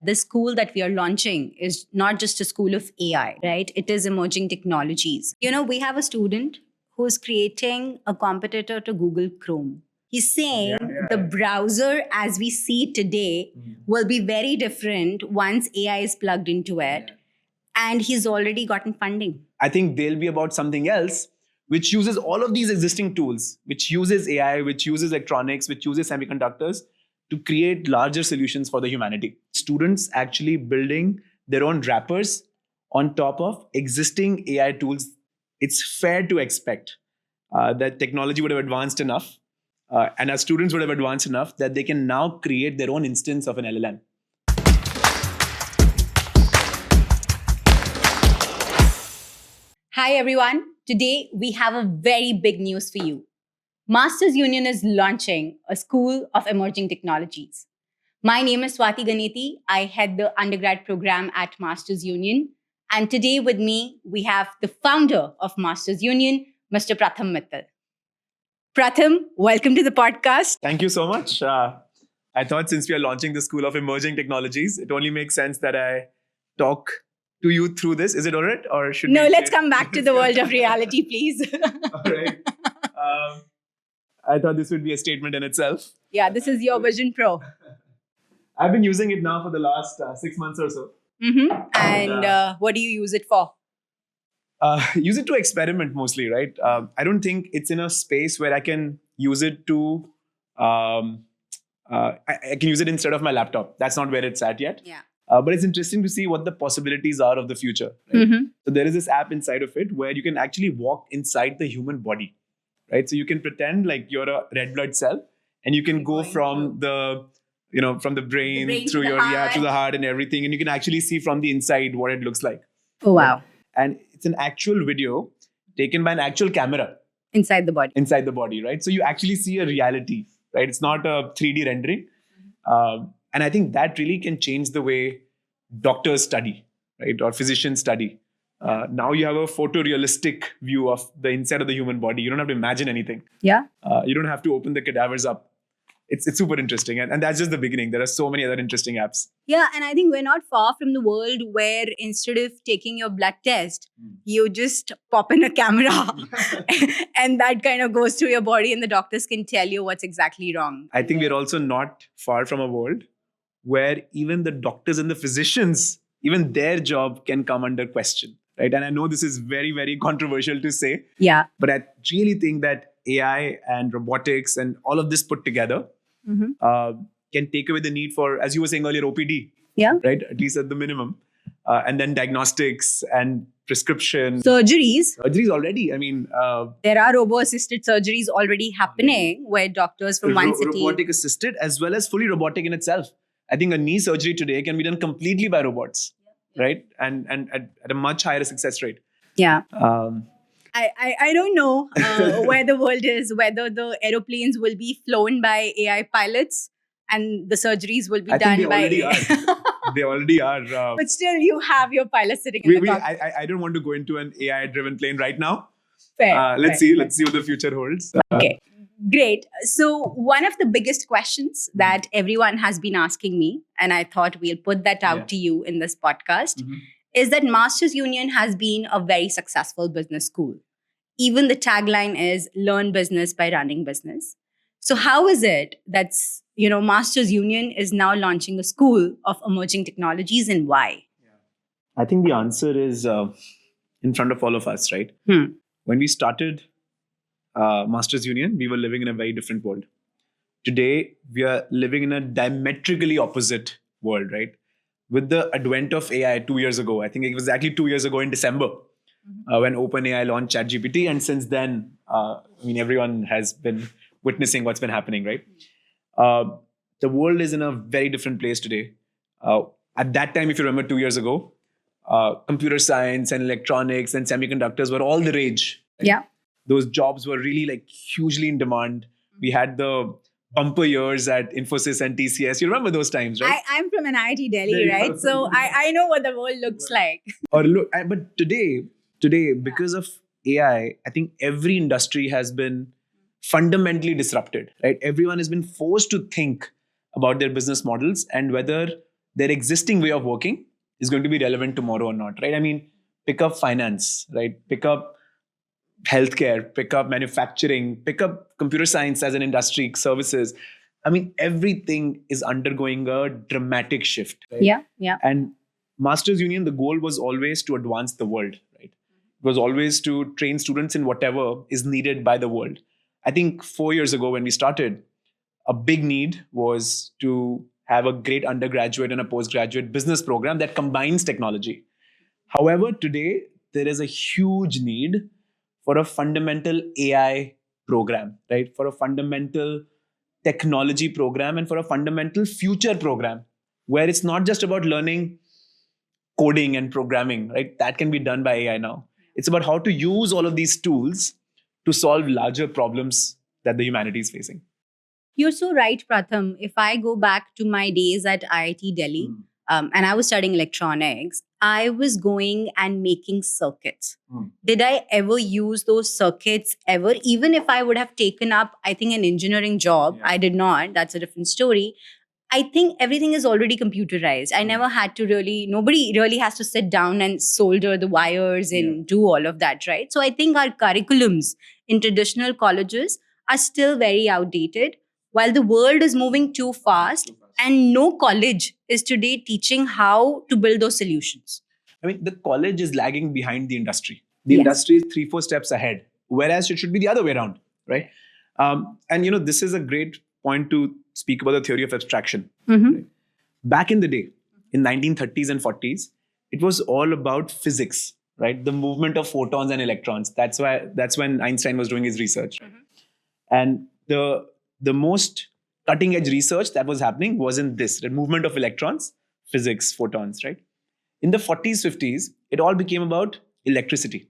the school that we are launching is not just a school of AI, right? It is emerging technologies. We have a student who's creating a competitor to Google Chrome. He's saying the browser as we see today will be very different once AI is plugged into it. And he's already gotten funding. I think they'll be about something else, which uses all of these existing tools, which uses AI, which uses electronics, which uses semiconductors to create larger solutions for the humanity. Students actually building their own wrappers on top of existing AI tools. It's fair to expect that technology would have advanced enough and our students would have advanced enough that they can now create their own instance of an LLM. Hi everyone. Today we have a very big news for you. Masters Union is launching a School of Emerging Technologies. My name is Swati Ganeti. I head the undergrad program at Masters Union. And today with me, we have the founder of Masters Union, Mr. Pratham Mittal. Pratham, welcome to the podcast. Thank you so much. I thought since we are launching the School of Emerging Technologies, it only makes sense that I talk to you through this. Is it all right? Or should No, let's come back to the world of reality, please. All right. I thought this would be a statement in itself. Yeah, this is your Vision Pro. I've been using it now for the last 6 months or so. Mm-hmm. And what do you use it for? Use it to experiment mostly, right? I don't think it's in a space where I can use it to... I can use it instead of my laptop. That's not where it's at yet. Yeah. But it's interesting to see what the possibilities are of the future. Right? Mm-hmm. So there is this app inside of it where you can actually walk inside the human body, right? So you can pretend like you're a red blood cell, and you can go from the brain through your to the heart and everything, and you can actually see from the inside what it looks like. Oh wow! And it's an actual video taken by an actual camera inside the body. Inside the body, right? So you actually see a reality, right? It's not a 3D rendering. And I think that really can change the way doctors study, right? Or physicians study. Now you have a photorealistic view of the inside of the human body. You don't have to imagine anything. Yeah. You don't have to open the cadavers up. It's super interesting. And that's just the beginning. There are so many other interesting apps. Yeah. And I think we're not far from the world where instead of taking your blood test, you just pop in a camera and that kind of goes through your body and the doctors can tell you what's exactly wrong. I think we're also not far from a world where even the doctors and the physicians, even their job can come under question, right? And I know this is very, very controversial to say. Yeah. But I really think that AI and robotics and all of this put together can take away the need for, as you were saying earlier, OPD. Yeah. Right? At least at the minimum. And then diagnostics and prescription. Surgeries already. I mean... there are robo-assisted surgeries already happening where doctors from one city... Robotic assisted as well as fully robotic in itself. I think a knee surgery today can be done completely by robots, right? And at a much higher success rate. Yeah. I don't know where the world is, whether the aeroplanes will be flown by AI pilots and the surgeries will be done by AI. They already are. But still, you have your pilot sitting in the cockpit. I don't want to go into an AI-driven plane right now. Fair. Let's see what the future holds. Okay. Great. So one of the biggest questions that everyone has been asking me, and I thought we'll put that out to you in this podcast, is that Masters Union has been a very successful business school. Even the tagline is learn business by running business. So how is it that Masters Union is now launching a school of emerging technologies, and why? I think the answer is in front of all of us, right? When we started Masters Union, we were living in a very different world. Today, we are living in a diametrically opposite world, right? With the advent of AI 2 years ago, I think it was exactly 2 years ago in December, when OpenAI launched ChatGPT. And since then, everyone has been witnessing what's been happening, right? The world is in a very different place today. At that time, if you remember 2 years ago, computer science and electronics and semiconductors were all the rage. Right? Yeah. Those jobs were really hugely in demand. We had the bumper years at Infosys and TCS. You remember those times, right? I'm from an IIT Delhi, right? So I know what the world looks like. But today, because of AI, I think every industry has been fundamentally disrupted, right? Everyone has been forced to think about their business models and whether their existing way of working is going to be relevant tomorrow or not, right? I mean, pick up finance, right? Pick up healthcare, pick up manufacturing, pick up computer science as an industry, services. I mean, everything is undergoing a dramatic shift. Right? Yeah. And Masters Union, the goal was always to advance the world, right? It was always to train students in whatever is needed by the world. I think 4 years ago when we started, a big need was to have a great undergraduate and a postgraduate business program that combines technology. However, today there is a huge need for a fundamental AI program, right? For a fundamental technology program and for a fundamental future program where it's not just about learning coding and programming, right? That can be done by AI now. It's about how to use all of these tools to solve larger problems that the humanity is facing. You're so right, Pratham. If I go back to my days at IIT Delhi, and I was studying electronics, I was going and making circuits. Did I ever use those circuits ever? Even if I would have taken up, I think, an engineering job, I did not. That's a different story. I think everything is already computerized. I never had to nobody really has to sit down and solder the wires and do all of that, right? So I think our curriculums in traditional colleges are still very outdated, while the world is moving too fast, and no college is today teaching how to build those solutions. I mean, the college is lagging behind the industry. The industry is 3-4 steps ahead, whereas it should be the other way around, right? And this is a great point to speak about the theory of abstraction. Right? Back in the day, in 1930s and 40s, it was all about physics, right? The movement of photons and electrons. That's when Einstein was doing his research. And the most cutting edge research that was happening was in this, the movement of electrons, physics, photons, right? In the 40s, 50s, it all became about electricity.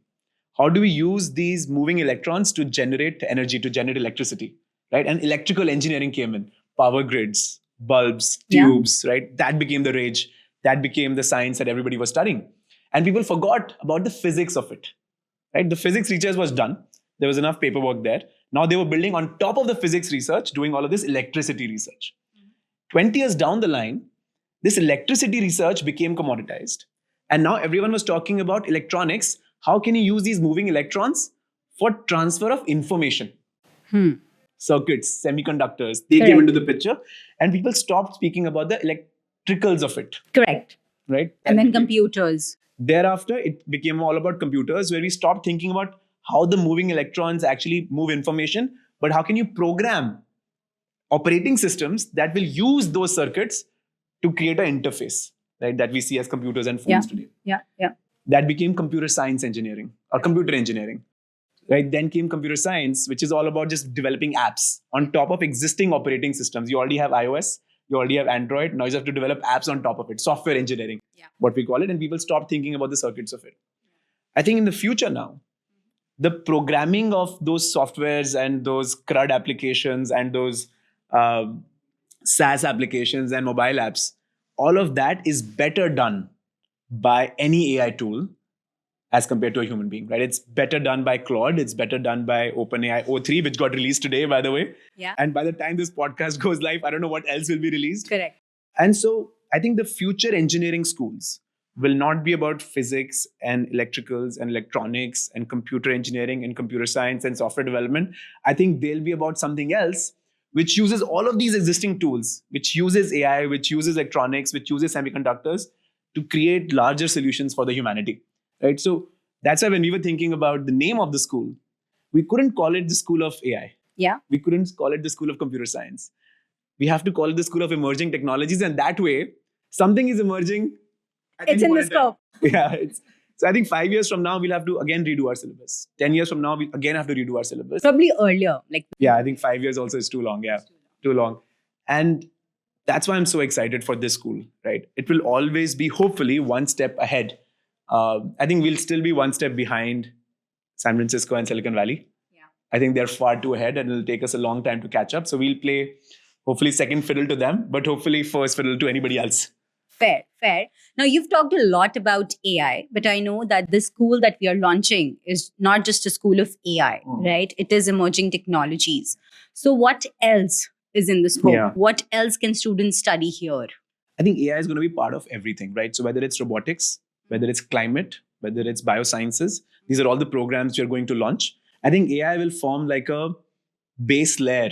How do we use these moving electrons to generate energy, to generate electricity, right? And electrical engineering came in, power grids, bulbs, tubes, right? That became the rage. That became the science that everybody was studying. And people forgot about the physics of it, right? The physics research was done. There was enough paperwork there. Now they were building on top of the physics research, doing all of this electricity research. 20 years down the line, this electricity research became commoditized. And now everyone was talking about electronics. How can you use these moving electrons for transfer of information? Circuits, semiconductors, they came into the picture. And people stopped speaking about the electricals of it. Correct. Right? And then computers. Thereafter, it became all about computers, where we stopped thinking about how the moving electrons actually move information, but how can you program operating systems that will use those circuits to create an interface, right? That we see as computers and phones today. Yeah. That became computer science engineering or computer engineering, right? Then came computer science, which is all about just developing apps on top of existing operating systems. You already have iOS, you already have Android. Now you have to develop apps on top of it. Software engineering, what we call it. And people stop thinking about the circuits of it. I think in the future now, the programming of those softwares and those CRUD applications and those SaaS applications and mobile apps, all of that is better done by any AI tool as compared to a human being, right? It's better done by Claude. It's better done by OpenAI O3, which got released today, by the way. Yeah. And by the time this podcast goes live, I don't know what else will be released. Correct. And so I think the future engineering schools will not be about physics and electricals and electronics and computer engineering and computer science and software development. I think they'll be about something else, which uses all of these existing tools, which uses AI, which uses electronics, which uses semiconductors to create larger solutions for the humanity, right? So that's why when we were thinking about the name of the school, we couldn't call it the School of AI. Yeah. We couldn't call it the School of Computer Science. We have to call it the School of Emerging Technologies. And that way, something is emerging. It's in the scope. Yeah. So I think 5 years from now, we'll have to again redo our syllabus. 10 years from now, we again have to redo our syllabus. Probably earlier. Yeah, I think 5 years also is too long. Yeah, too long. And that's why I'm so excited for this school, right? It will always be, hopefully, one step ahead. I think we'll still be one step behind San Francisco and Silicon Valley. Yeah. I think they're far too ahead and it'll take us a long time to catch up. So we'll play, hopefully, second fiddle to them, but hopefully first fiddle to anybody else. Fair. Now, you've talked a lot about AI, but I know that the school that we are launching is not just a school of AI, right? It is emerging technologies. So what else is in the scope? Yeah. What else can students study here? I think AI is going to be part of everything, right? So whether it's robotics, whether it's climate, whether it's biosciences, these are all the programs you're going to launch. I think AI will form like a base layer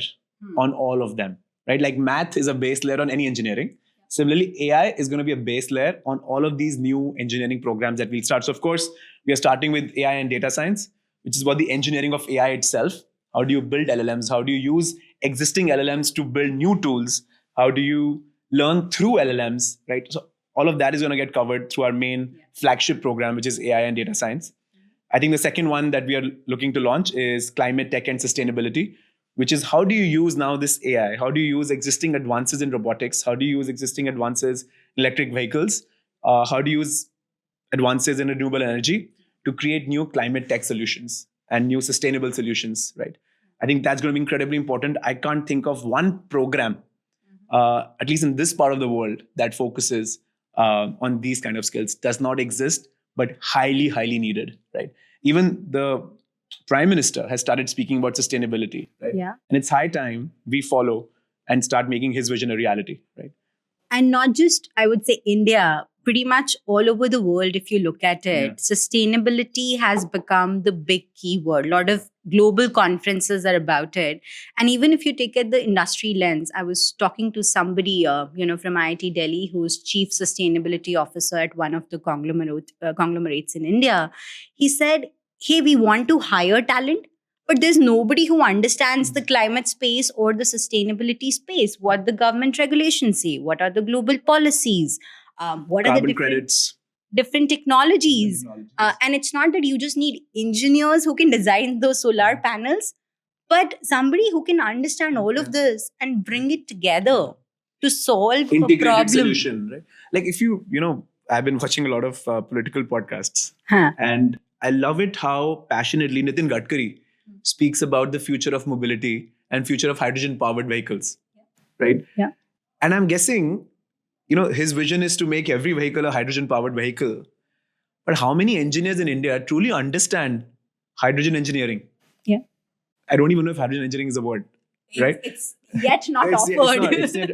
on all of them, right? Like math is a base layer on any engineering. Similarly, AI is going to be a base layer on all of these new engineering programs that we'll start. So, of course, we are starting with AI and data science, which is about the engineering of AI itself. How do you build LLMs? How do you use existing LLMs to build new tools? How do you learn through LLMs, right? So, all of that is going to get covered through our main flagship program, which is AI and data science. I think the second one that we are looking to launch is climate tech and sustainability, which is how do you use now this AI? How do you use existing advances in robotics? How do you use existing advances in electric vehicles? How do you use advances in renewable energy to create new climate tech solutions and new sustainable solutions, right? I think that's going to be incredibly important. I can't think of one program, at least in this part of the world, that focuses on these kind of skills. Does not exist, but highly, highly needed, right? Even the Prime Minister has started speaking about sustainability, right? Yeah. And it's high time we follow and start making his vision a reality, right? And not just, I would say, India, pretty much all over the world, if you look at it, sustainability has become the big keyword. A lot of global conferences are about it. And even if you take it the industry lens, I was talking to somebody, from IIT Delhi, who's chief sustainability officer at one of the conglomerates in India. He said, hey, we want to hire talent, but there's nobody who understands the climate space or the sustainability space, what the government regulations say, what are the global policies, what Carbon are the credits, different technologies. And it's not that you just need engineers who can design those solar panels, but somebody who can understand all of this and bring it together to solve integrated a problem. solution, right? Like if I've been watching a lot of political podcasts, and I love it how passionately Nitin Gadkari speaks about the future of mobility and future of hydrogen-powered vehicles, right? Yeah. And I'm guessing, his vision is to make every vehicle a hydrogen-powered vehicle. But how many engineers in India truly understand hydrogen engineering? Yeah. I don't even know if hydrogen engineering is a word, right? It's yet not offered. It's not.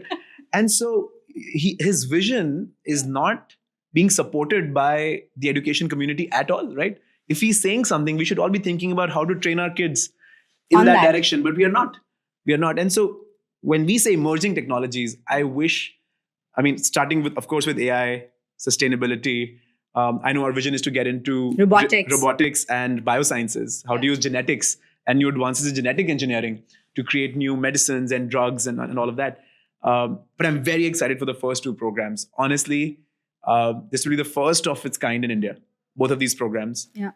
And so his vision is not being supported by the education community at all, right? If he's saying something, we should all be thinking about how to train our kids in that direction, but we are not. We are not. And so when we say emerging technologies, starting with, of course, with AI, sustainability, I know our vision is to get into robotics and biosciences, how to use genetics and new advances in genetic engineering to create new medicines and drugs and all of that. But I'm very excited for the first two programs. Honestly, this will be the first of its kind in India, both of these programs. Yeah.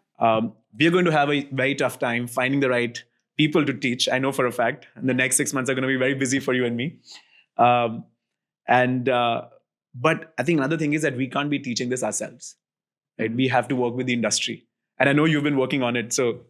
We are going to have a very tough time finding the right people to teach. I know for a fact. And the next 6 months are going to be very busy for you and me. But I think another thing is that we can't be teaching this ourselves. Right? We have to work with the industry. And I know you've been working on it. So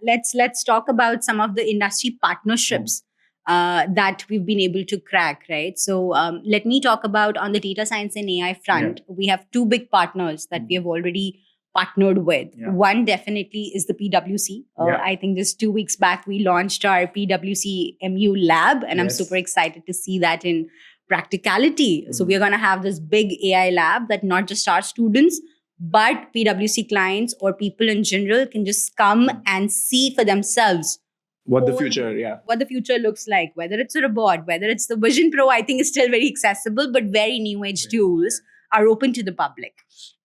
Let's talk about some of the industry partnerships that we've been able to crack, right? So let me talk about on the data science and AI front. Yeah. We have two big partners that we have already partnered with. Yeah. One definitely is the PwC. I think just 2 weeks back, we launched our PwC MU lab, and I'm super excited to see that in practicality. So we're going to have this big AI lab that not just our students, but PwC clients or people in general can just come and see for themselves what the future looks like, whether it's a robot, whether it's the Vision Pro. I think is still very accessible, but very new age tools are open to the public.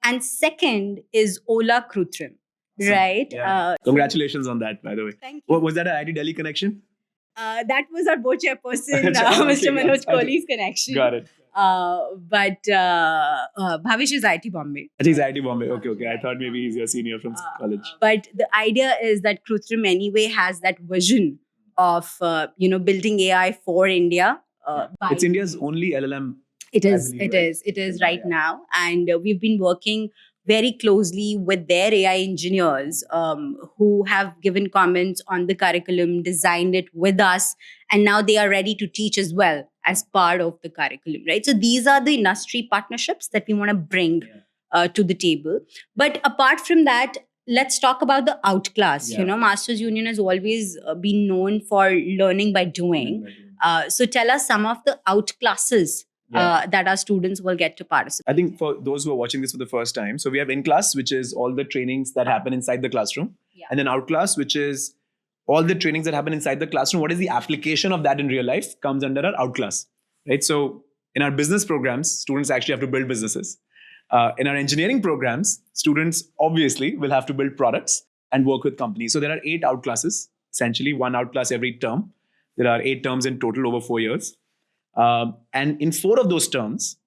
And second is Ola Kruthrim, right? Yeah. Congratulations on that, by the way. Thank you. Was that an IIT Delhi connection? That was our board chairperson, Mr. Manoj Kohli's connection. Got it. But Bhavish is IIT Bombay. He's IIT Bombay. Okay. I thought maybe he's your senior from college. But the idea is that Kruthrim anyway has that vision of building AI for India. It's India's only LLM. It is right now, and we've been working very closely with their AI engineers who have given comments on the curriculum, designed it with us, and now they are ready to teach as well as part of the curriculum, right? So these are the industry partnerships that we want to bring to the table. But apart from that, let's talk about the Outclass. Yeah. Masters Union has always been known for learning by doing. So tell us some of the Outclasses that our students will get to participate. I think for those who are watching this for the first time, so we have in-class, which is all the trainings that happen inside the classroom. And then Outclass, which is all the trainings that happen inside the classroom. What is the application of that in real life comes under our Outclass, right? So in our business programs, students actually have to build businesses. In our engineering programs, students obviously will have to build products and work with companies. So there are 8 outclasses, essentially 1 outclass every term. There are 8 terms in total over 4 years. And in 4 of those terms,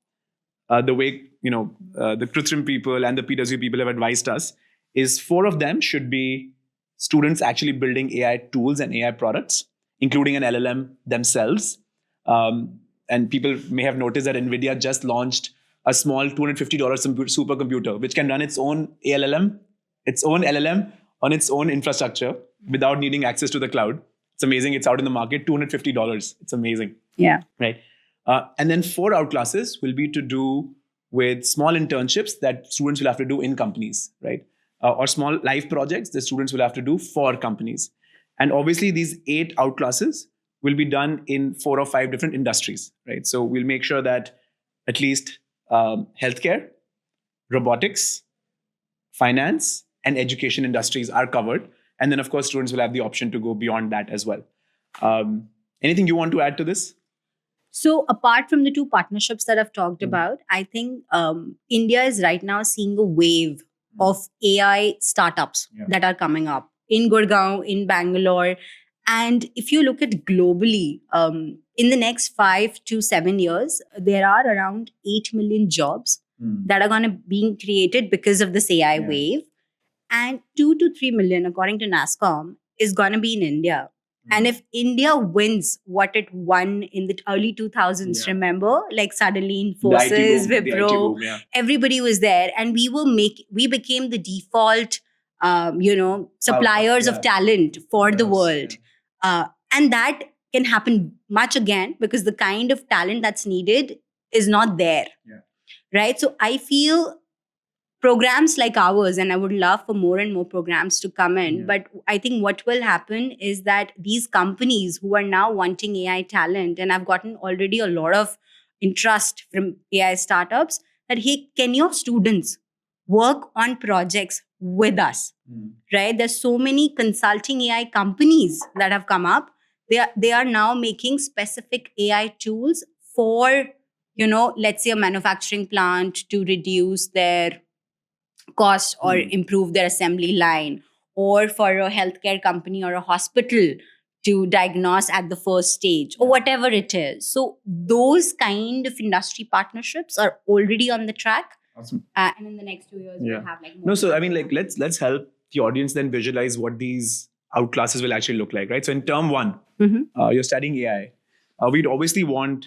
the way the Pratham people and the PwC people have advised us is 4 of them should be students actually building AI tools and AI products, including an LLM themselves. And people may have noticed that NVIDIA just launched a small $250 supercomputer, which can run its own LLM on its own infrastructure without needing access to the cloud. It's amazing. It's out in the market, $250. It's amazing. Yeah. Right. And then 4 outclasses will be to do with small internships that students will have to do in companies, right? Or small live projects that students will have to do for companies. And obviously, these 8 outclasses will be done in 4 or 5 different industries, right? So we'll make sure that at least healthcare, robotics, finance, and education industries are covered. And then, of course, students will have the option to go beyond that as well. Anything you want to add to this? So apart from the 2 partnerships that I've talked about, I think India is right now seeing a wave of AI startups that are coming up in Gurgaon, in Bangalore. And if you look at globally, in the next 5 to 7 years, there are around 8 million jobs that are going to be created because of this AI wave. And 2 to 3 million, according to NASSCOM, is going to be in India. And if India wins what it won in the early 2000s, remember, like suddenly Infosys, Wipro, everybody was there, and we became the default, suppliers of talent for the world. And that can happen much again because the kind of talent that's needed is not there, right? So I feel programs like ours, and I would love for more and more programs to come in, but I think what will happen is that these companies who are now wanting AI talent, and I've gotten already a lot of interest from AI startups, that, hey, can your students work on projects with us, right? There's so many consulting AI companies that have come up. They are now making specific AI tools for, let's say a manufacturing plant to reduce their cost or improve their assembly line, or for a healthcare company or a hospital to diagnose at the first stage, or whatever it is. So those kind of industry partnerships are already on the track. Awesome. And in the next 2 years, we'll have like more. No, so I mean, like let's help the audience then visualize what these outclasses will actually look like, right? So in term 1, you're studying AI. We'd obviously want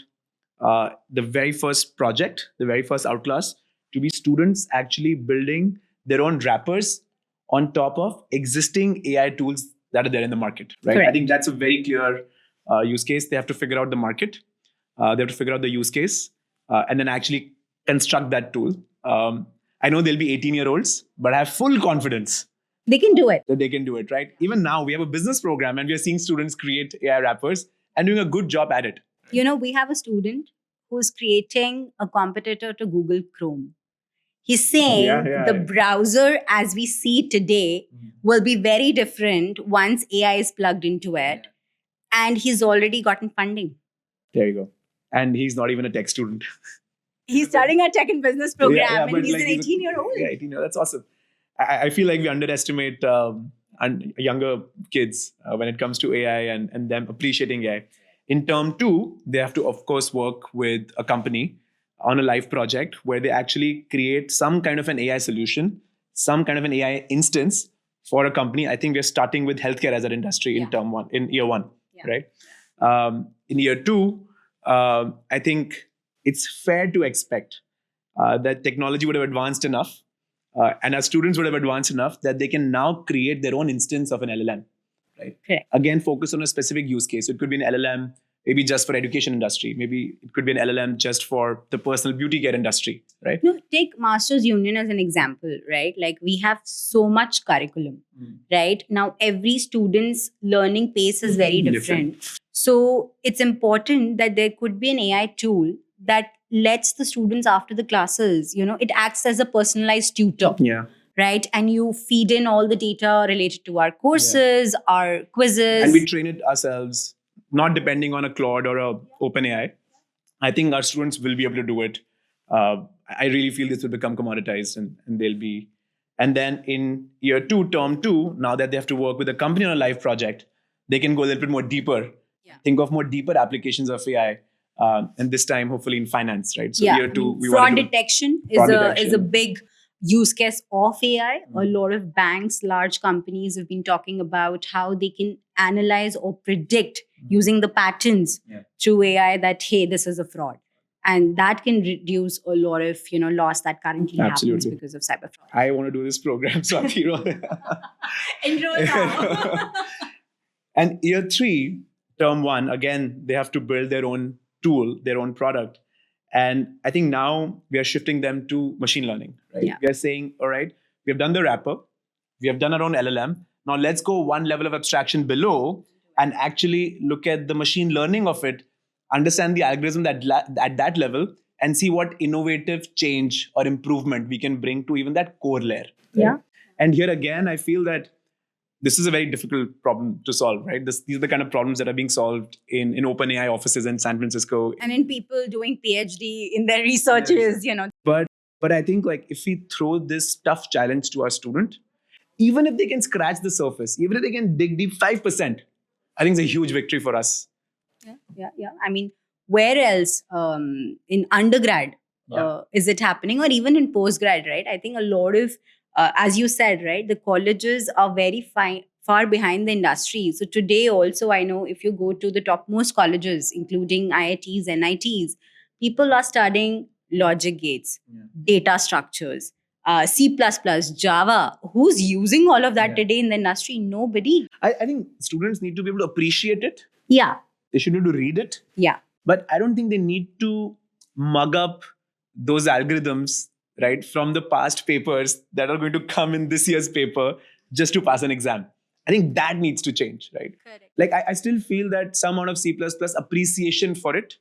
the very first project, the very first outclass, to be students actually building their own wrappers on top of existing AI tools that are there in the market, right? Correct. I think that's a very clear use case. They have to figure out the market. They have to figure out the use case and then actually construct that tool. I know they'll be 18-year-olds, but I have full confidence they can do it. That they can do it, right? Even now, we have a business program and we are seeing students create AI wrappers and doing a good job at it. We have a student who's creating a competitor to Google Chrome. He's saying the browser as we see today will be very different once AI is plugged into it. And he's already gotten funding. There you go. And he's not even a tech student. He's studying a tech and business program and he's an 18-year-old. Yeah, 18-year-old. That's awesome. I feel like we underestimate younger kids when it comes to AI and them appreciating AI. In term 2, they have to, of course, work with a company on a live project where they actually create some kind of an AI solution, some kind of an AI instance for a company. I think we're starting with healthcare as an industry in year 1, right? In year 2, I think it's fair to expect that technology would have advanced enough and our students would have advanced enough that they can now create their own instance of an LLM, right? Correct. Again, focus on a specific use case. It could be an LLM maybe just for education industry. Maybe it could be an LLM just for the personal beauty care industry, right? No, take Masters Union as an example, right? Like we have so much curriculum, right? Now every student's learning pace is very different. So it's important that there could be an AI tool that lets the students after the classes, it acts as a personalized tutor. Yeah. Right? And you feed in all the data related to our courses, our quizzes. And we train it ourselves, not depending on a Claude or a OpenAI. I think our students will be able to do it. I really feel this will become commoditized and they'll be. And then in year 2, term 2, now that they have to work with a company on a live project, they can go a little bit more deeper, think of more deeper applications of AI. And this time, hopefully in finance, right? So year 2, we fraud detection is a big use case of AI. Mm-hmm. A lot of banks, large companies have been talking about how they can analyze or predict using the patterns through AI that, hey, this is a fraud. And that can reduce a lot of, loss that currently happens because of cyber fraud. I want to do this program, Swati. Enroll now. And year 3, term 1, again, they have to build their own tool, their own product. And I think now we are shifting them to machine learning, right? Yeah. We are saying, all right, we have done the wrapper, we have done our own LLM. Now let's go one level of abstraction below and actually look at the machine learning of it, understand the algorithm at that level, and see what innovative change or improvement we can bring to even that core layer. Right? Yeah. And here again, I feel that this is a very difficult problem to solve, right? These are the kind of problems that are being solved in OpenAI offices in San Francisco. And in people doing PhD in their researches, But I think like if we throw this tough challenge to our student, even if they can scratch the surface, even if they can dig deep 5%, I think it's a huge victory for us. Yeah. I mean, where else in undergrad is it happening, or even in postgrad, right? I think a lot of, as you said, right, the colleges are very far behind the industry. So today also, I know if you go to the topmost colleges, including IITs, NITs, people are studying logic gates, data structures, C++, Java. Who's using all of that today in the industry? Nobody. I think students need to be able to appreciate it. Yeah. They should need to read it. Yeah. But I don't think they need to mug up those algorithms, right, from the past papers that are going to come in this year's paper just to pass an exam. I think that needs to change, right? Correct. Like I still feel that some amount of C++ appreciation for it,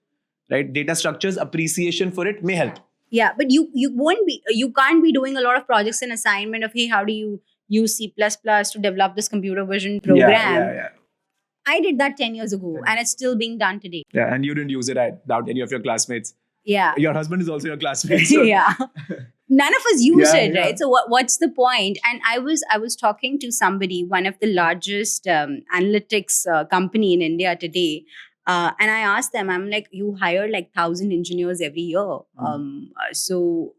right? Data structures appreciation for it may help. Yeah, but you can't be doing a lot of projects and assignment of, hey, how do you use C++ to develop this computer vision program? Yeah. I did that 10 years ago and it's still being done today. Yeah, and you didn't use it, I doubt any of your classmates. Yeah. Your husband is also your classmate. So. Yeah. None of us use it, right? So what's the point? And I was talking to somebody, one of the largest analytics company in India today. And I asked them, I'm like, you hire like 1,000 engineers every year. So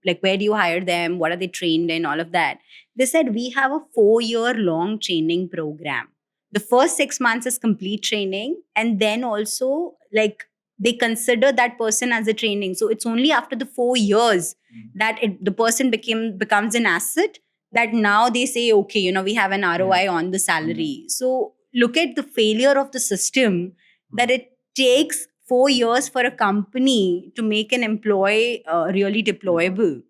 like, where do you hire them? What are they trained in? All of that. They said, we have a 4-year-long training program. The first 6 months is complete training. And then also like, they consider that person as a training. So it's only after the 4 years that the person becomes an asset, that now they say, okay, we have an ROI on the salary. So look at the failure of the system, that it takes 4 years for a company to make an employee really deployable.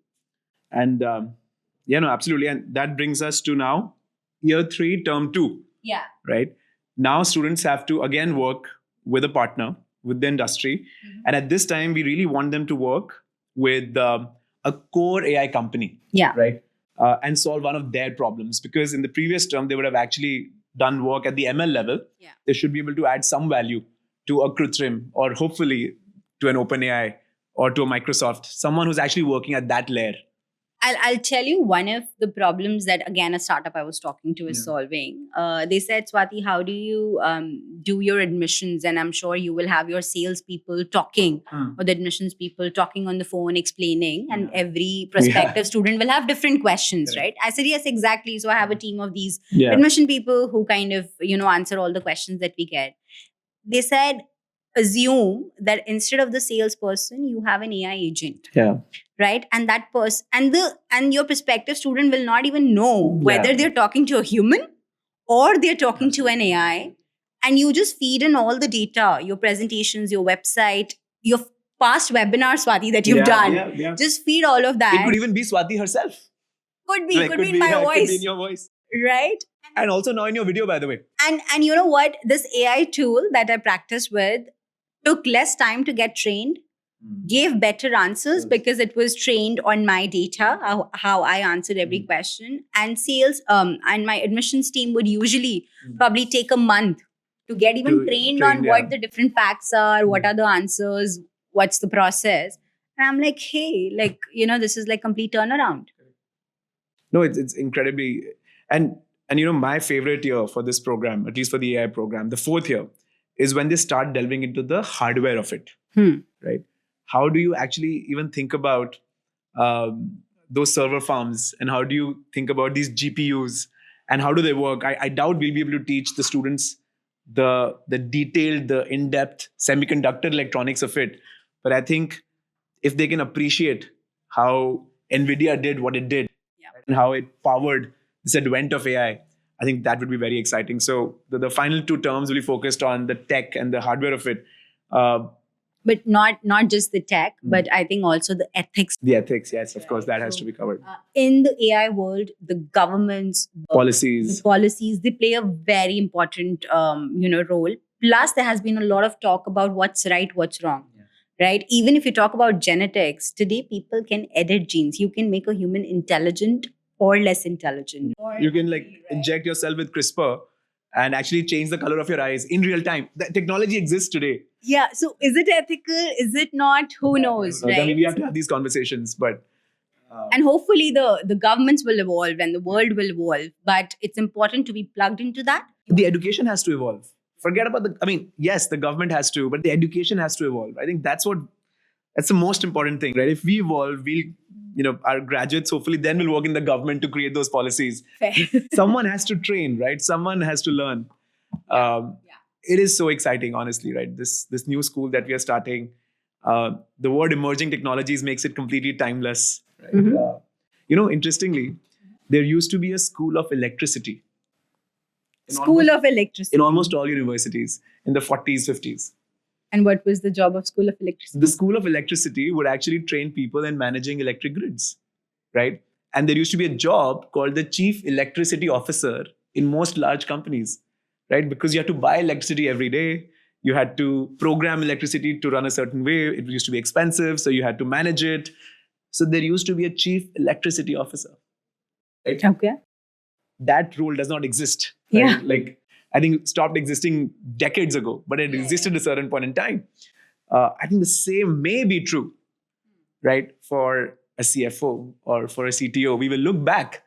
And absolutely. And that brings us to now year 3, term 2. Yeah. Right. Now students have to again work with a partner, with the industry. And at this time, we really want them to work with a core AI company. Yeah. Right. And solve one of their problems. Because in the previous term, they would have actually done work at the ML level. Yeah. They should be able to add some value to a Kruthrim or hopefully to an OpenAI or to a Microsoft, someone who's actually working at that layer. I'll tell you one of the problems that, again, a startup I was talking to is solving. They said, Swati, how do you do your admissions? And I'm sure you will have your salespeople talking, or the admissions people talking on the phone, explaining, and every prospective student will have different questions, right? I said, yes, exactly. So I have a team of these admission people who kind of, answer all the questions that we get. They said, assume that instead of the salesperson, you have an AI agent. Yeah. Right? And that person and your prospective student will not even know whether they're talking to a human or they're talking to an AI. And you just feed in all the data, your presentations, your website, your past webinars, Swati, that you've done. Yeah. Just feed all of that. It could even be Swati herself. Could be in my voice. Could be in your voice. Right? And also now in your video, by the way. And you know what? This AI tool that I practiced with took less time to get trained gave better answers because it was trained on my data, how I answered every question. And sales and my admissions team would usually probably take a month to get even trained on what the different facts are, what are the answers, what's the process. And I'm like, hey, like, this is like complete turnaround. No, it's incredibly, and my favorite year for this program, at least for the AI program, the fourth year, is when they start delving into the hardware of it, right? How do you actually even think about those server farms, and how do you think about these GPUs, and how do they work? I doubt we'll be able to teach the students the detailed, the in-depth semiconductor electronics of it. But I think if they can appreciate how NVIDIA did what it did, and how it powered this advent of AI, I think that would be very exciting. So the final two terms will be focused on the tech and the hardware of it. But not just the tech, but I think also the ethics. The ethics, yes, of course, that has to be covered. In the AI world, the governments, policies, they play a very important, role. Plus, there has been a lot of talk about what's right, what's wrong. Right? Even if you talk about genetics, today people can edit genes. You can make a human intelligent or less intelligent. You can inject yourself with CRISPR and actually change the color of your eyes in real time. The technology exists today. Yeah. So is it ethical? Is it not? Who knows? Right? I mean, we have to have these conversations, but and hopefully the governments will evolve and the world will evolve. But it's important to be plugged into that. The education has to evolve. Forget about yes, the government has to, but the education has to evolve. I think that's the most important thing, right? If we evolve, our graduates hopefully then will work in the government to create those policies. Fair. Someone has to train, right? Someone has to learn. It is so exciting, honestly, right? This new school that we are starting, the word emerging technologies makes it completely timeless. Right? Interestingly, there used to be a school of electricity. Of electricity. In almost all universities in the 40s, 50s. And what was the job of School of Electricity? The School of Electricity would actually train people in managing electric grids, right? And there used to be a job called the Chief Electricity Officer in most large companies, right? Because you had to buy electricity every day. You had to program electricity to run a certain way. It used to be expensive, so you had to manage it. So there used to be a Chief Electricity Officer, right? Okay. That role does not exist. Right? Yeah. I think it stopped existing decades ago, but it existed at a certain point in time. I think the same may be true, right? For a CFO or for a CTO, we will look back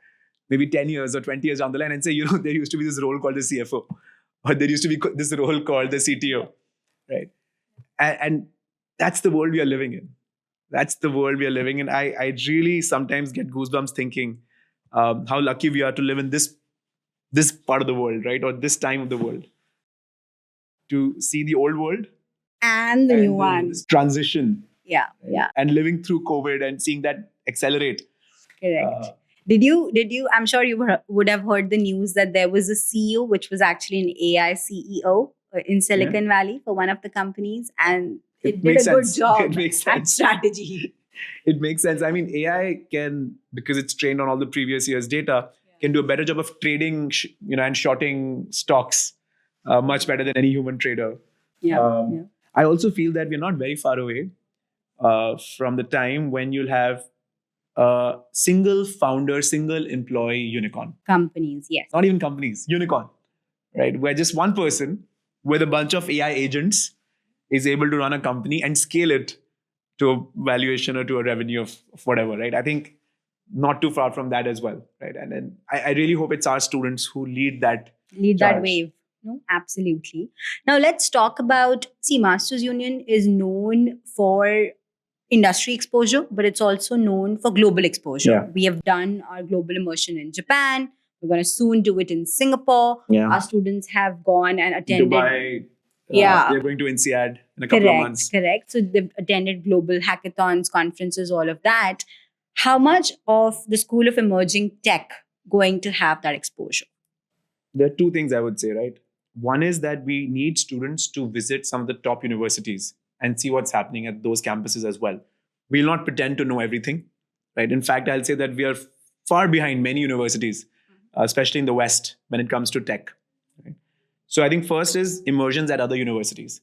maybe 10 years or 20 years down the line and say, there used to be this role called the CFO, or there used to be this role called the CTO, right? And that's the world we are living in. That's the world we are living in. I really sometimes get goosebumps thinking how lucky we are to live in this part of the world, right? Or this time of the world. To see the old world. And the new one. This transition. Yeah, right? Yeah. And living through COVID and seeing that accelerate. Correct. Did you, I'm sure you would have heard the news that there was a CEO, which was actually an AI CEO in Silicon Valley for one of the companies. And it did a good job at strategy. It makes sense. I mean, AI can, because it's trained on all the previous year's data, can do a better job of trading, and shorting stocks much better than any human trader. I also feel that we're not very far away from the time when you'll have a single founder, single employee unicorn. Companies, yes. Not even companies, unicorn, right? Where just one person with a bunch of AI agents is able to run a company and scale it to a valuation or to a revenue of whatever, right? I think not too far from that as well, right? And then I really hope it's our students who lead that wave. No, absolutely. Now let's talk about, Masters Union is known for industry exposure, but it's also known for global exposure. Yeah. We have done our global immersion in Japan. We're going to soon do it in Singapore. Yeah. Our students have gone and attended Dubai. They're going to INSEAD in a couple of months. Correct. So they've attended global hackathons, conferences, all of that. How much of the School of Emerging Tech going to have that exposure? There are two things I would say, right? One is that we need students to visit some of the top universities and see what's happening at those campuses as well. We'll not pretend to know everything, right? In fact, I'll say that we are far behind many universities, especially in the West, when it comes to tech. Right? So I think first is immersions at other universities.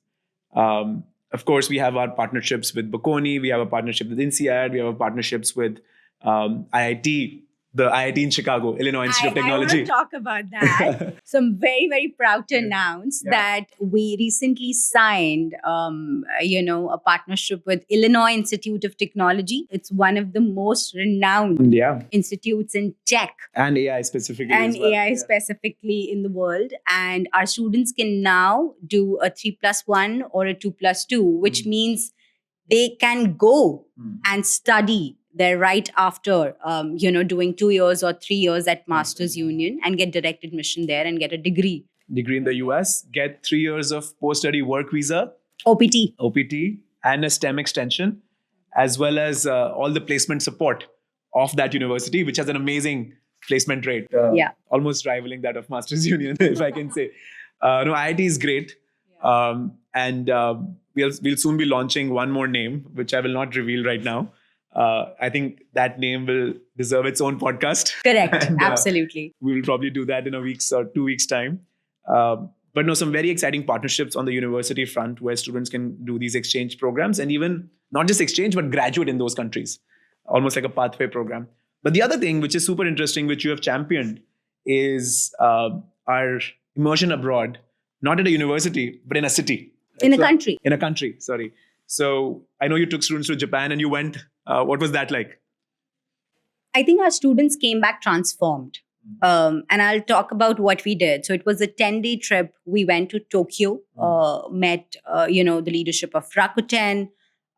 of course, we have our partnerships with Bocconi, we have a partnership with INSEAD, we have our partnerships with IIT, the IIT in Chicago, Illinois Institute of Technology. I want to talk about that. So I'm very, very proud to announce that we recently signed, a partnership with Illinois Institute of Technology. It's one of the most renowned institutes in tech. And AI specifically. Specifically in the world. And our students can now do a 3+1 or a 2+2, which means they can go and study there right after, doing 2 years or 3 years at Masters Union and get direct admission there and get a degree. Degree in the US, get 3 years of post-study work visa. OPT, and a STEM extension, as well as all the placement support of that university, which has an amazing placement rate. Almost rivaling that of Masters Union, if I can say. IIT is great. And we'll soon be launching one more name, which I will not reveal right now. I think that name will deserve its own podcast. Correct. And, absolutely. We will probably do that in a week's or 2 weeks' time. But no, some very exciting partnerships on the university front where students can do these exchange programs and even not just exchange, but graduate in those countries, almost like a pathway program. But the other thing, which is super interesting, which you have championed, is our immersion abroad, not at a university, but in a city. In a country. In a country, sorry. So I know you took students to Japan and you went. What was that like? I think our students came back transformed. And I'll talk about what we did. So it was a 10-day trip. We went to Tokyo, met, the leadership of Rakuten.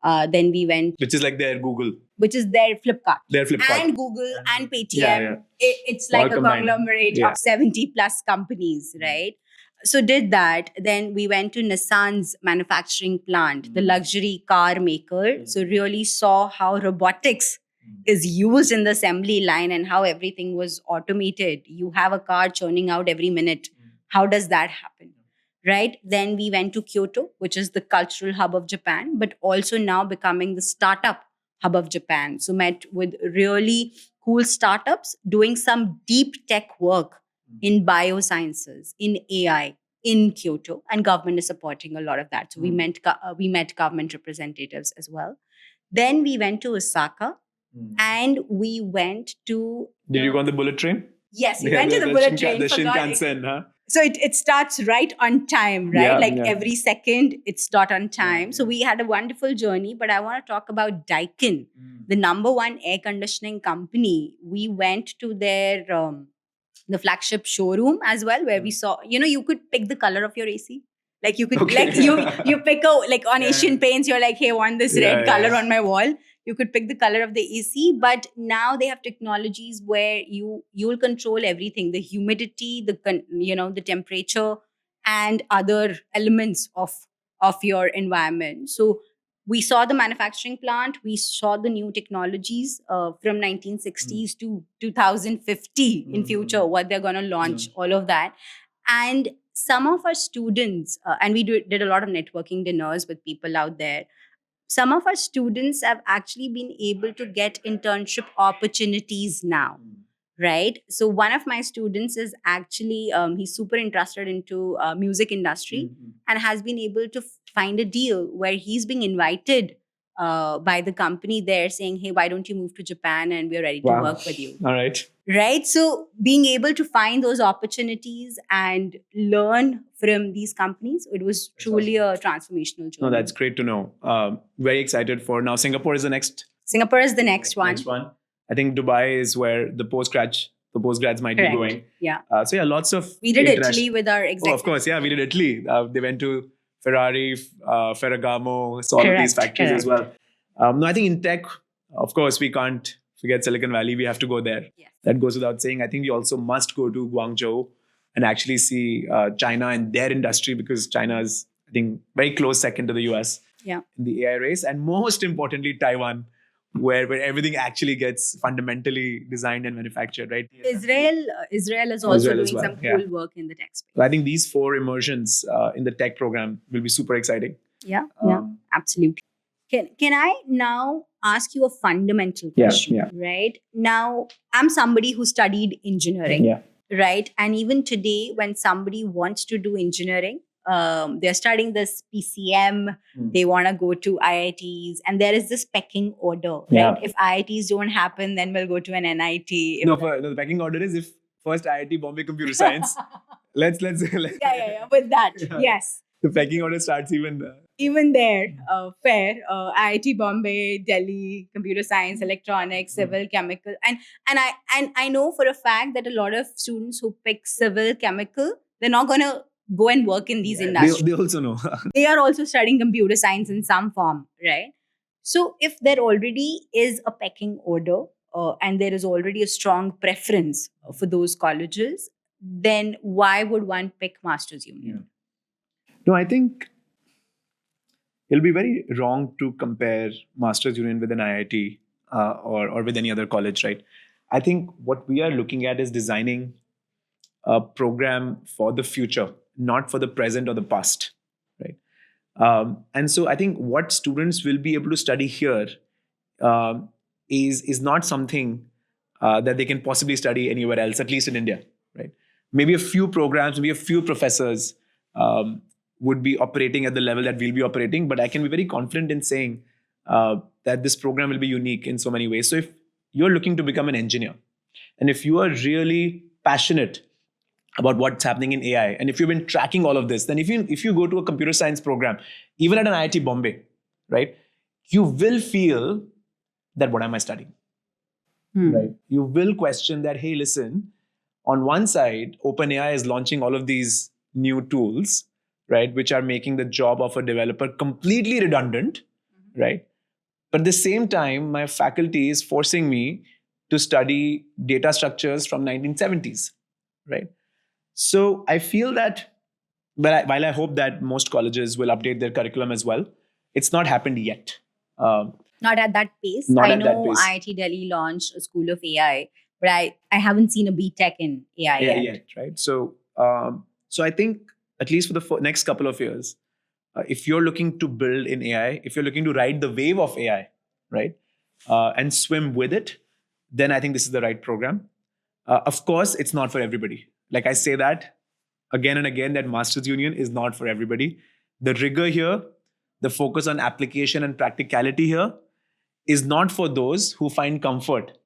Then we went... Which is like their Google. Which is their Flipkart. Their Flipkart. And Google and Paytm. It's like a conglomerate of 70 plus companies, right? So did that. Then we went to Nissan's manufacturing plant, the luxury car maker. So really saw how robotics is used in the assembly line and how everything was automated. You have a car churning out every minute. How does that happen? Right? Then we went to Kyoto, which is the cultural hub of Japan, but also now becoming the startup hub of Japan. So met with really cool startups doing some deep tech work in biosciences, in AI, in Kyoto, and government is supporting a lot of that. So we met government representatives as well. Then we went to Osaka, and we went to... Did you go on the bullet train? Yes, we went to the bullet train. The Shinkansen, huh? So it starts right on time, right? Every second, it's start on time. So we had a wonderful journey, but I want to talk about Daikin, the number one air conditioning company. We went to their... the flagship showroom as well, where we saw, you could pick the color of your AC. Like you could, you pick on Asian Paints, you're like, hey, I want this red color on my wall. You could pick the color of the AC, but now they have technologies where you'll control everything, the humidity, the temperature and other elements of your environment. So we saw the manufacturing plant, we saw the new technologies from 1960s to 2050 in future, what they're going to launch, all of that. And some of our students, and we did a lot of networking dinners with people out there, some of our students have actually been able to get internship opportunities now, right? So one of my students is actually, he's super interested into music industry and has been able to find a deal where he's being invited by the company there saying, hey, why don't you move to Japan and we're ready to work with you. All right. Right. So being able to find those opportunities and learn from these companies, it was truly a transformational journey. No, that's great to know. Very excited for now. Singapore is the next. Singapore is the next one. I think Dubai is where the postgrads might be going. Yeah. So lots of... We did Italy with our executives. Oh, of course. Yeah, we did Italy. They went to Ferrari, Ferragamo, so all of these factories as well. No, I think in tech, of course, we can't forget Silicon Valley. We have to go there. Yes. That goes without saying. I think we also must go to Guangzhou and actually see China and their industry, because China is, I think, very close second to the US in the AI race. And most importantly, Taiwan, where everything actually gets fundamentally designed and manufactured, right? Israel is also doing some cool work in the tech space. So I think these 4 immersions in the tech program will be super exciting. Yeah, absolutely. Can I now ask you a fundamental question? Right? Now, I'm somebody who studied engineering, right? And even today, when somebody wants to do engineering, they're studying this PCM, they want to go to IITs, and there is this pecking order, right? If IITs don't happen, then we'll go to an NIT. The pecking order is, if first IIT Bombay Computer Science, let's with that, yes. The pecking order starts Even there, fair. IIT Bombay, Delhi, computer science, electronics, civil, chemical, and I know for a fact that a lot of students who pick civil, chemical, they're not gonna go and work in these industries. They also know. They are also studying computer science in some form, right? So if there already is a pecking order, and there is already a strong preference for those colleges, then why would one pick Masters Union? No, I think it'll be very wrong to compare Masters Union with an IIT or with any other college, right? I think what we are looking at is designing a program for the future, not for the present or the past, right? And so I think what students will be able to study here is not something that they can possibly study anywhere else, at least in India, right? Maybe a few programs, maybe a few professors would be operating at the level that we'll be operating, but I can be very confident in saying that this program will be unique in so many ways. So if you're looking to become an engineer, and if you are really passionate about what's happening in AI, and if you've been tracking all of this, then if you go to a computer science program, even at an IIT Bombay, right, you will feel that, what am I studying? Right? You will question that, hey, listen, on one side, OpenAI is launching all of these new tools, right, which are making the job of a developer completely redundant, right? But at the same time, my faculty is forcing me to study data structures from 1970s, right? So I feel that, while I hope that most colleges will update their curriculum as well, it's not happened yet. Not at that pace. Not I at know that pace. IIT Delhi launched a school of AI, but I haven't seen a BTech in AI yet. Right? So I think, at least for the next couple of years, if you're looking to build in AI, if you're looking to ride the wave of AI, right, and swim with it, then I think this is the right program. Of course, it's not for everybody. Like I say that again and again, that Masters Union is not for everybody. The rigor here, the focus on application and practicality here, is not for those who find comfort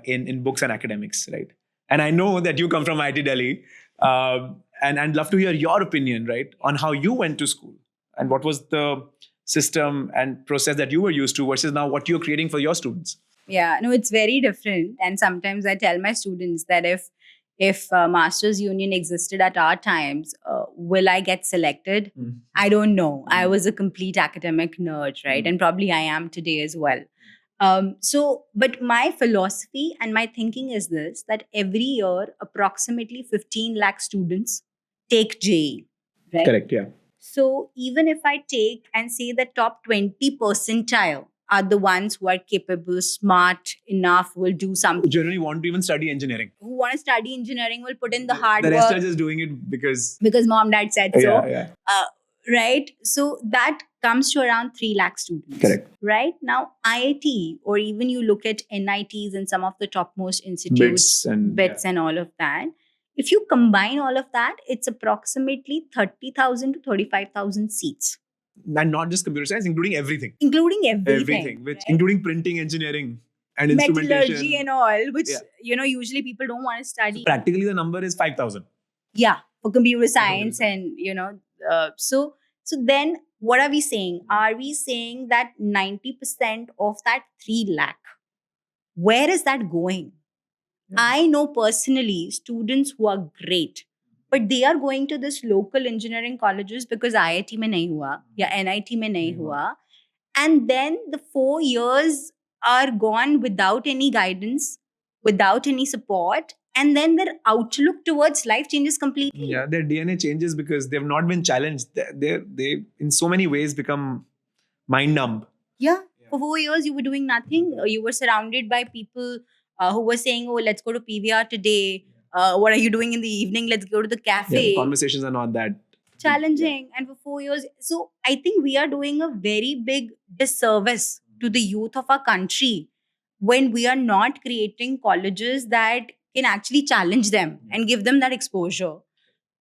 in books and academics, right? And I know that you come from IIT Delhi, and I'd love to hear your opinion, right, on how you went to school and what was the system and process that you were used to versus now what you're creating for your students. Yeah, no, it's very different. And sometimes I tell my students that if Masters Union existed at our times, will I get selected? I don't know. I was a complete academic nerd, right? And probably I am today as well. But my philosophy and my thinking is this, that every year, approximately 15 lakh students take JEE, right? Correct, yeah. So even if I take and say the top 20 percentile are the ones who are capable, smart enough, will do something. Generally want to even study engineering. Who want to study engineering will put in the hard work. The rest work. are just doing it because mom, dad said so. Yeah. Right? So that comes to around 3 lakh students. Correct. Right? Now, IIT, or even you look at NITs and some of the topmost institutes, BITS and all of that, if you combine all of that, it's approximately 30,000 to 35,000 seats. And not just computer science, including everything. Right? Including printing, engineering, and instrumentation. Metallurgy and all, which, usually people don't want to study. So practically, the number is 5,000. Yeah, for computer science and, so then what are we saying? Are we saying that 90% of that 3 lakh, where is that going? Yeah. I know personally students who are great, but they are going to this local engineering colleges because IIT mein nahi hua, ya NIT mein nahi hua. And then the 4 years are gone without any guidance, without any support. And then their outlook towards life changes completely. Yeah, their DNA changes because they've not been challenged. They in so many ways become mind numb. Yeah. For 4 years, you were doing nothing. You were surrounded by people who were saying, oh, let's go to PVR today. What are you doing in the evening? Let's go to the cafe. Yeah, the conversations are not that challenging. And for 4 years. So I think we are doing a very big disservice to the youth of our country when we are not creating colleges that can actually challenge them and give them that exposure.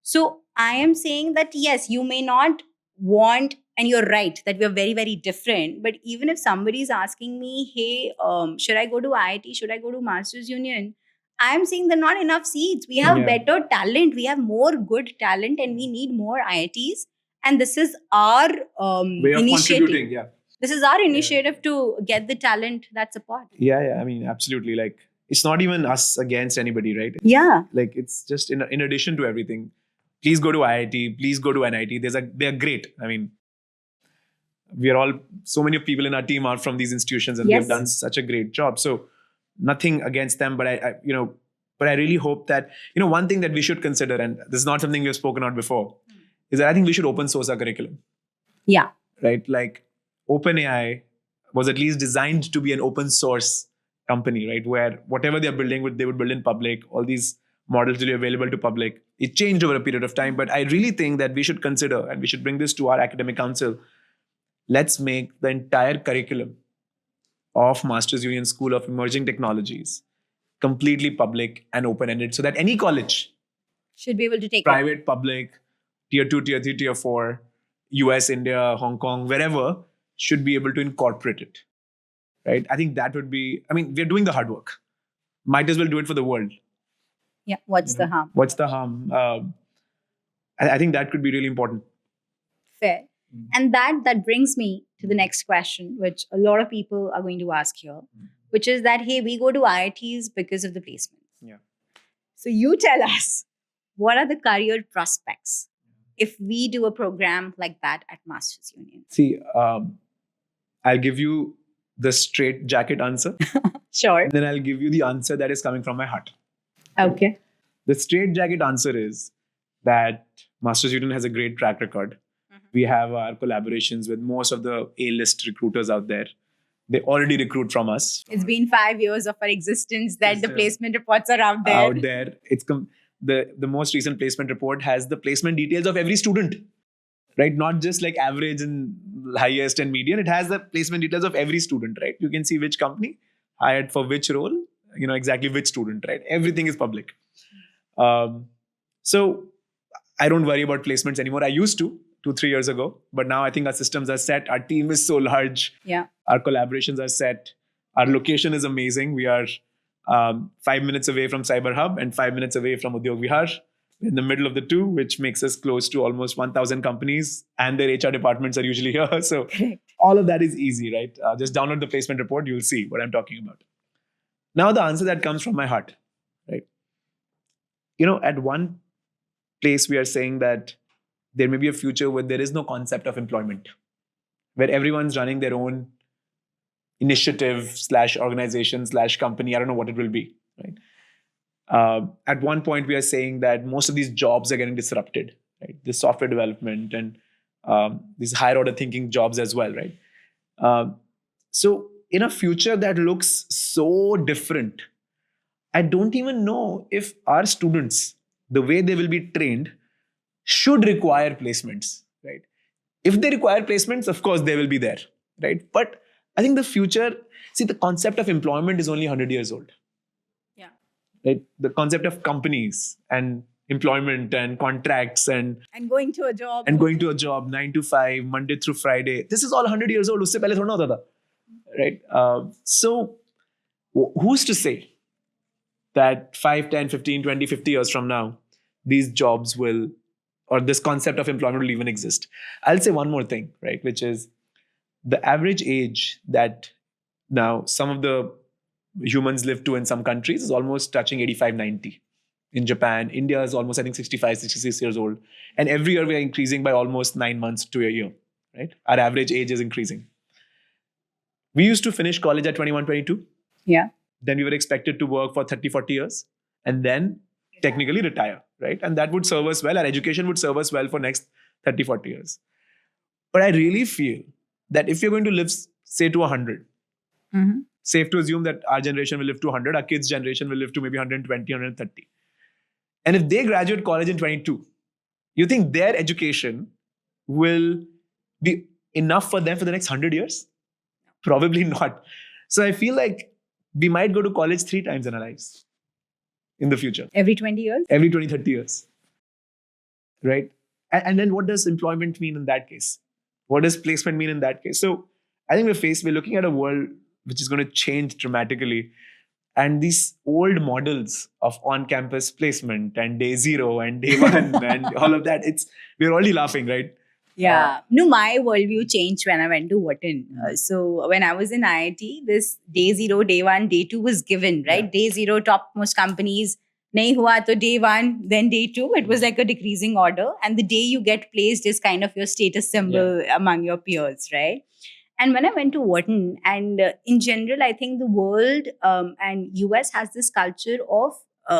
So I am saying that yes, you may not want, and you're right that we are very, very different. But even if somebody is asking me, hey, should I go to IIT? Should I go to Masters Union? I'm saying there are not enough seats. We have better talent. We have more good talent, and we need more IITs. And this is our way of initiative. contributing. Yeah. This is our initiative to get the talent that support. Yeah. I mean, absolutely. Like, it's not even us against anybody, right? Yeah. Like, it's just in addition to everything. Please go to IIT. Please go to NIT. They're great. I mean, we are all, so many people in our team are from these institutions, and they've done such a great job. So nothing against them, but I really hope that, one thing that we should consider, and this is not something we've spoken on before, is that I think we should open source our curriculum. Yeah. Right? Like, OpenAI was at least designed to be an open source company, right? Where whatever they're building, they would build in public. All these models will be available to public. It changed over a period of time, but I really think that we should consider, and we should bring this to our academic council. Let's make the entire curriculum of Masters Union School of Emerging Technologies completely public and open-ended, so that any college should be able to take private, public, tier 2, tier 3, tier 4, US, India, Hong Kong, wherever, should be able to incorporate it. Right? I think that would be, we're doing the hard work. Might as well do it for the world. Yeah. What's the harm? What's the harm? I think that could be really important. Fair. And that brings me to the next question, which a lot of people are going to ask here, which is that, hey, we go to IITs because of the placements. Yeah. So you tell us, what are the career prospects if we do a program like that at Masters Union? See, I'll give you the straight jacket answer. Sure. And then I'll give you the answer that is coming from my heart. Okay. The straight jacket answer is that Masters Union has a great track record. We have our collaborations with most of the A-list recruiters out there. They already recruit from us. It's been 5 years of our existence that the placement reports are out there. It's the most recent placement report has the placement details of every student, right? Not just like average and highest and median. It has the placement details of every student, right? You can see which company hired for which role, exactly which student, right? Everything is public. So I don't worry about placements anymore. I used to 2-3 years ago, but now I think our systems are set. Our team is so large. Yeah. Our collaborations are set. Our location is amazing. We are 5 minutes away from Cyber Hub and 5 minutes away from Udyog Vihar, in the middle of the two, which makes us close to almost 1,000 companies, and their HR departments are usually here. So all of that is easy, right? Just download the placement report. You'll see what I'm talking about. Now the answer that comes from my heart, right? At one place we are saying that there may be a future where there is no concept of employment, where everyone's running their own initiative / organization / company. I don't know what it will be, right? At one point, we are saying that most of these jobs are getting disrupted, right? This software development and these higher order thinking jobs as well, right? So in a future that looks so different, I don't even know if our students, the way they will be trained, should require placements, right? If they require placements, of course, they will be there, right? But I think the future, the concept of employment is only 100 years old. Yeah. Right? The concept of companies and employment and contracts and going to a job. 9 to 5, Monday through Friday. This is all 100 years old. Usse pehle thoda na hota tha. Right? So who's to say that 5, 10, 15, 20, 50 years from now, these jobs will, or this concept of employment will even exist? I'll say one more thing, right? Which is the average age that now some of the humans live to in some countries is almost touching 85, 90. In Japan, India is almost, I think, 65, 66 years old. And every year we are increasing by almost 9 months to a year, right? Our average age is increasing. We used to finish college at 21, 22. Yeah. Then we were expected to work for 30, 40 years and then technically retire, right? And that would serve us well. Our education would serve us well for next 30, 40 years. But I really feel that if you're going to live, say, to 100, safe to assume that our generation will live to 100, our kids' generation will live to maybe 120, 130. And if they graduate college in 22, you think their education will be enough for them for the next 100 years? Probably not. So I feel like we might go to college 3 times in our lives in the future. Every 20 years? Every 20, 30 years. right? And then what does employment mean in that case? What does placement mean in that case? So I think we're looking at a world which is going to change dramatically. And these old models of on-campus placement and day zero and day one and all of that, we're already laughing, right? Yeah. No, my worldview changed when I went to Wharton. So when I was in IIT, this day zero, day one, day two was given, right? Day zero, topmost companies. Nahi hua to day one, then day two. It was like a decreasing order. And the day you get placed is kind of your status symbol among your peers, right? And when I went to Wharton, and in general, I think the world and US has this culture of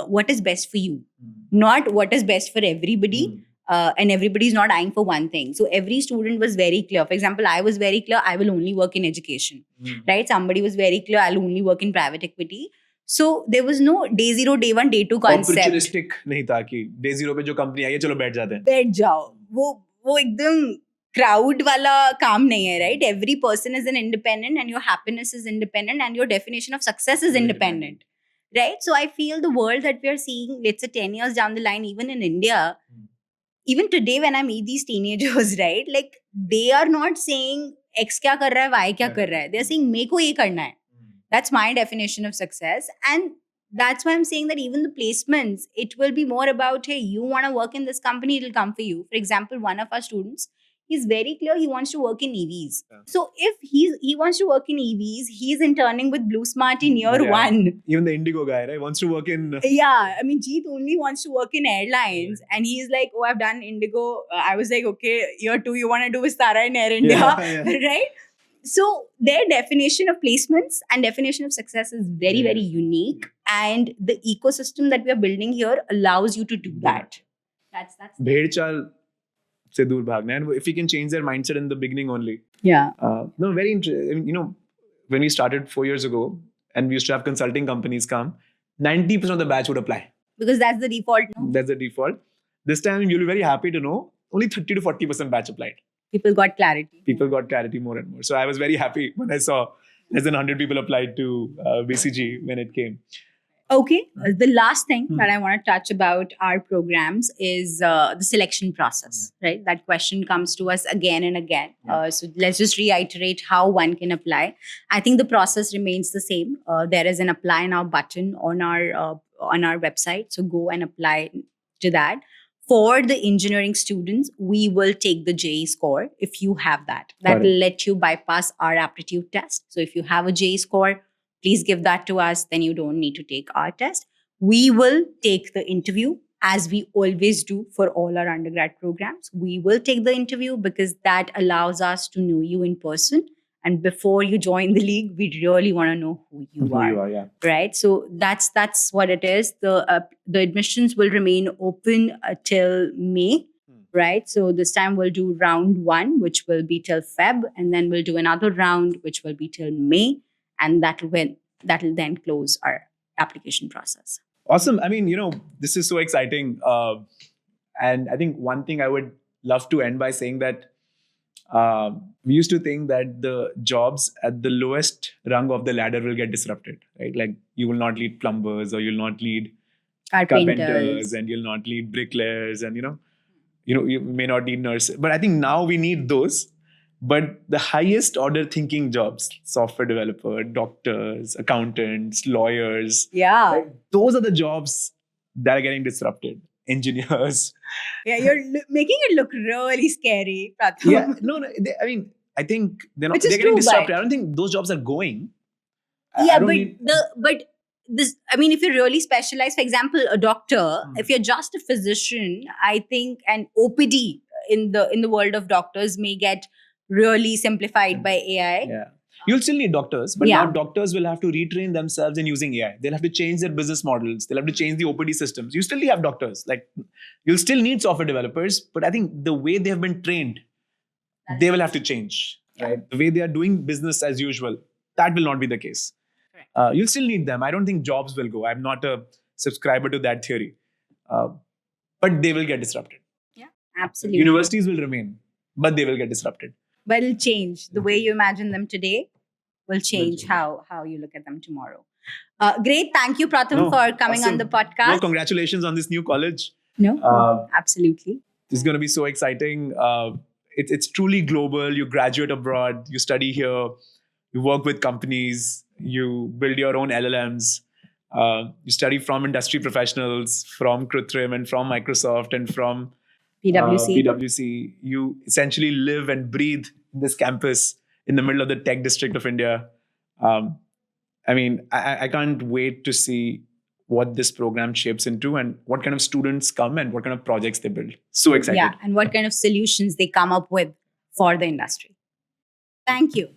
what is best for you, not what is best for everybody. And everybody's not eyeing for one thing. So every student was very clear. For example, I was very clear, I will only work in education, right? Somebody was very clear, I'll only work in private equity. So there was no day zero, day one, day two concept. Opportunistic नहीं था कि day zero पे जो company आई है चलो बैठ जाते हैं. बैठ जाओ. वो एकदम crowd वाला काम नहीं है, right? Every person is an independent and your happiness is independent and your definition of success is independent, right? So I feel the world that we are seeing, let's say 10 years down the line, even in India, even today when I meet these teenagers, right? Like they are not saying X kya kar raha hai, Y kya kar raha hai. They're saying meko ye karna hai. That's my definition of success. And that's why I'm saying that even the placements, it will be more about, hey, you want to work in this company, it'll come for you. For example, one of our students, he's very clear he wants to work in EVs. Yeah. So if he wants to work in EVs, he's interning with Blue Smart in year one. Even the Indigo guy, right? Wants to work in... Yeah. I mean, Jeet only wants to work in airlines. Yeah. And he's like, oh, I've done Indigo. I was like, okay, year two, you want to do Vistara in Air India, right? So their definition of placements and definition of success is very, very unique. And the ecosystem that we are building here allows you to do that. That's Bhed chal se dur bhagna. And if we can change their mindset in the beginning only. Yeah. No, very interesting. I mean, when we started 4 years ago and we used to have consulting companies come, 90% of the batch would apply. Because that's the default. No? That's the default. This time you'll be very happy to know only 30 to 40% batch applied. People got clarity. People got clarity more and more. So I was very happy when I saw less than 100 people applied to BCG when it came. Okay. The last thing that I want to touch about our programs is the selection process, right? That question comes to us again and again. So let's just reiterate how one can apply. I think the process remains the same. There is an apply now button on our website. So go and apply to that. For the engineering students, we will take the JEE score if you have that. That will let you bypass our aptitude test. So if you have a JEE score, please give that to us. Then you don't need to take our test. We will take the interview as we always do for all our undergrad programs. We will take the interview because that allows us to know you in person. And before you join the league, we really want to know who you are. Right? So that's what it is. The admissions will remain open till May. Right? So this time we'll do round 1, which will be till Feb. And then we'll do another round, which will be till May. And that'll then close our application process. Awesome. I mean, this is so exciting. And I think one thing I would love to end by saying that we used to think that the jobs at the lowest rung of the ladder will get disrupted, right? Like you will not need plumbers or you'll not need carpenters and you'll not need bricklayers and, you may not need nurses. But I think now we need those. But the highest order thinking jobs, software developer, doctors, accountants, lawyers, right? Those are the jobs that are getting disrupted. Engineers. Yeah, you're making it look really scary, Pratham. Yeah, no. I think they're getting disrupted. I don't think those jobs are going. But this, if you're really specialized, for example, a doctor, if you're just a physician, I think an OPD in the world of doctors may get really simplified by AI. Yeah. You'll still need doctors, but now doctors will have to retrain themselves in using AI. They'll have to change their business models. They'll have to change the OPD systems. You still have doctors. Like you'll still need software developers, but I think the way they have been trained, they will have to change. Right? The way they are doing business as usual, that will not be the case. You'll still need them. I don't think jobs will go. I'm not a subscriber to that theory. But they will get disrupted. Yeah, absolutely. Universities will remain, but they will get disrupted. But it'll change. The way you imagine them today will change how you look at them tomorrow. Great. Thank you, Pratham, for coming on the podcast. No, congratulations on this new college. No, absolutely. It's going to be so exciting. It's truly global. You graduate abroad, you study here, you work with companies, you build your own LLMs. You study from industry professionals, from Krutrim and from Microsoft and from PwC. You essentially live and breathe in this campus in the middle of the tech district of India. I can't wait to see what this program shapes into and what kind of students come and what kind of projects they build. So excited. Yeah, and what kind of solutions they come up with for the industry. Thank you.